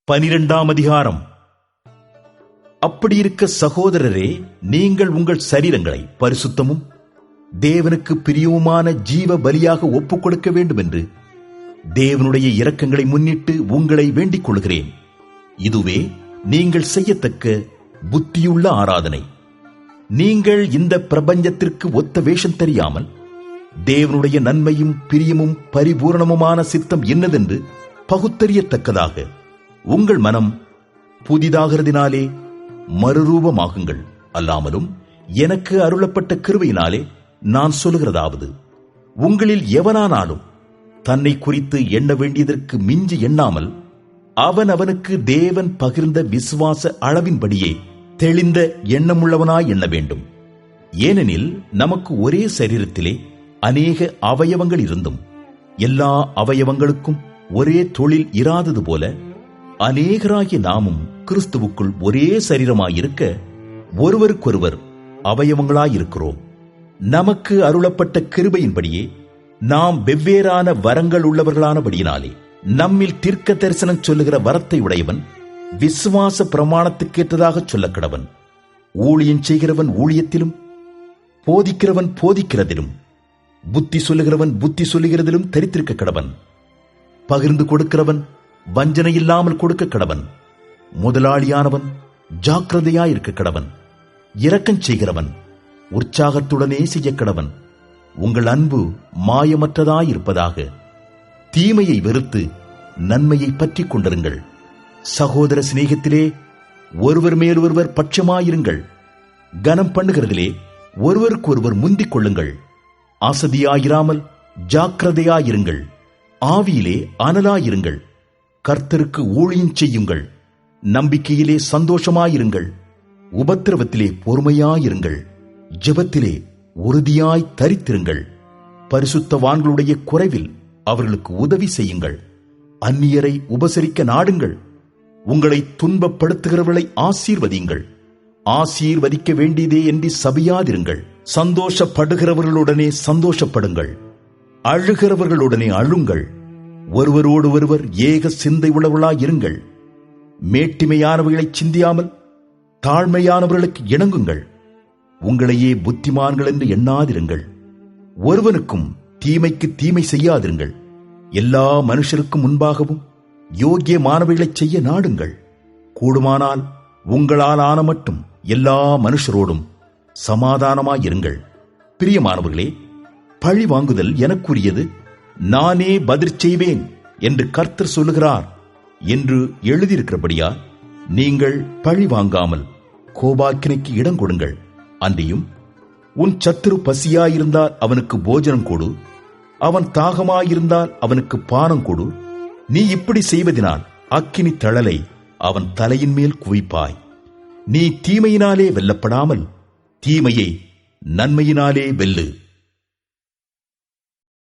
12ஆம் அதிகாரம். அப்படியிருக்க சகோதரரே, நீங்கள் உங்கள் சரீரங்களை பரிசுத்தமும் தேவனுக்கு பிரியவுமான ஜீவ பலியாக ஒப்புக் கொடுக்க வேண்டும் என்று தேவனுடைய இரக்கங்களை முன்னிட்டு உங்களை வேண்டிக் கொள்கிறேன். இதுவே நீங்கள் செய்யத்தக்க புத்தியுள்ள ஆராதனை. நீங்கள் இந்த பிரபஞ்சத்திற்கு ஒத்த வேஷம் தெரியாமல் தேவனுடைய நன்மையும் பிரியமும் பரிபூரணமுமான சித்தம் என்னதென்று பகுத்தறியத்தக்கதாக உங்கள் மனம் புதிதாகிறதினாலே மறுரூபமாகுங்கள். அல்லாமலும் எனக்கு அருளப்பட்ட கிருபையினாலே நான் சொல்லுகிறதாவது, உங்களில் எவனானாலும் தன்னை குறித்து எண்ண வேண்டியதற்கு மிஞ்சி எண்ணாமல் அவனுக்கு தேவன் பகிர்ந்த விசுவாச அளவின்படியே தெளிந்த எண்ணமுள்ளவனாய் எண்ண வேண்டும். ஏனெனில் நமக்கு ஒரே சரீரத்திலே அநேக அவயவங்கள் இருந்தும் எல்லா அவயவங்களுக்கும் ஒரே தொழில் இராதது போல அநேகராகிய நாமும் கிறிஸ்துவுக்குள் ஒரே சரீரமாயிருக்க ஒருவருக்கொருவர் அவயவங்களாயிருக்கிறோம். நமக்கு அருளப்பட்ட கிருபையின்படியே நாம் வெவ்வேறான வரங்கள் உள்ளவர்களானபடியினாலே நம்மில் தீர்க்க தரிசனம் சொல்லுகிற வரத்தை உடையவன் விசுவாச பிரமாணத்துக்கேற்றதாக சொல்ல கடவன். ஊழியம் செய்கிறவன் ஊழியத்திலும், போதிக்கிறவன் போதிக்கிறதிலும், புத்தி சொல்லுகிறவன் புத்தி சொல்லுகிறதிலும் தரித்திருக்க கடவன். பகிர்ந்து கொடுக்கிறவன் வஞ்சனை இல்லாமல் கொடுக்க கடவன். முதலாளியானவன் ஜாக்கிரதையாயிருக்க கடவன். இரக்கம் செய்கிறவன் உற்சாகத்துடனே செய்ய கடவன். உங்கள் அன்பு மாயமற்றதாயிருப்பதாக. தீமையை வெறுத்து நன்மையை பற்றி கொண்டிருங்கள். சகோதர சிநேகத்திலே ஒருவர் மேல் ஒருவர் பட்சமாயிருங்கள். கனம் பண்ணுகிறதிலே ஒருவருக்கொருவர் முந்திக் கொள்ளுங்கள். அசதியாயிராமல் ஜாக்கிரதையாயிருங்கள். ஆவியிலே அனலாயிருங்கள். கர்த்தருக்கு ஊழியம் செய்யுங்கள். நம்பிக்கையிலே சந்தோஷமாயிருங்கள். உபத்திரவத்திலே பொறுமையாயிருங்கள். ஜெபத்திலே உறுதியாய் தரித்திருங்கள். பரிசுத்தவான்களுடைய குறைவில் அவர்களுக்கு உதவி செய்யுங்கள். அந்நியரை உபசரிக்க நாடுங்கள். உங்களை துன்பப்படுத்துகிறவர்களை ஆசீர்வதியுங்கள். ஆசீர்வதிக்க வேண்டியதே என்று சபியாதிருங்கள். சந்தோஷப்படுகிறவர்களுடனே சந்தோஷப்படுங்கள். அழுகிறவர்களுடனே அழுங்கள். ஒருவரோடு ஒருவர் ஏக சிந்தை உள்ளவர்களாயிருங்கள். மேட்டிமையானவர்களை சிந்தியாமல் தாழ்மையானவர்களுக்கு இணங்குங்கள். உங்களையே புத்திமான்கள் என்று எண்ணாதிருங்கள். ஒருவனுக்கும் தீமைக்கு தீமை செய்யாதிருங்கள். எல்லா மனுஷருக்கும் முன்பாகவும் யோக்கியமானவைகளை செய்ய நாடுங்கள். கூடுமானால் உங்களால் ஆன மட்டும் எல்லா மனுஷரோடும் சமாதானமாயிருங்கள். பிரியமானவர்களே, பழி வாங்குதல் எனக்குரியது, நானே பதில் செய்வேன் என்று கர்த்தர் சொல்லுகிறார் என்று எழுதியிருக்கிறபடியா நீங்கள் பழி வாங்காமல் கோபாக்கினைக்கு இடம் கொடுங்கள். அன்றியும் உன் சத்துரு பசியாயிருந்தால் அவனுக்கு போஜனம் கொடு, அவன் தாகமாயிருந்தால் அவனுக்கு பானம் கொடு. நீ இப்படி செய்வதினால் அக்கினி தழலை அவன் தலையின் மேல் குவிப்பாய். நீ தீமையினாலே வெல்லப்படாமல் தீமையை நன்மையினாலே வெல்லு.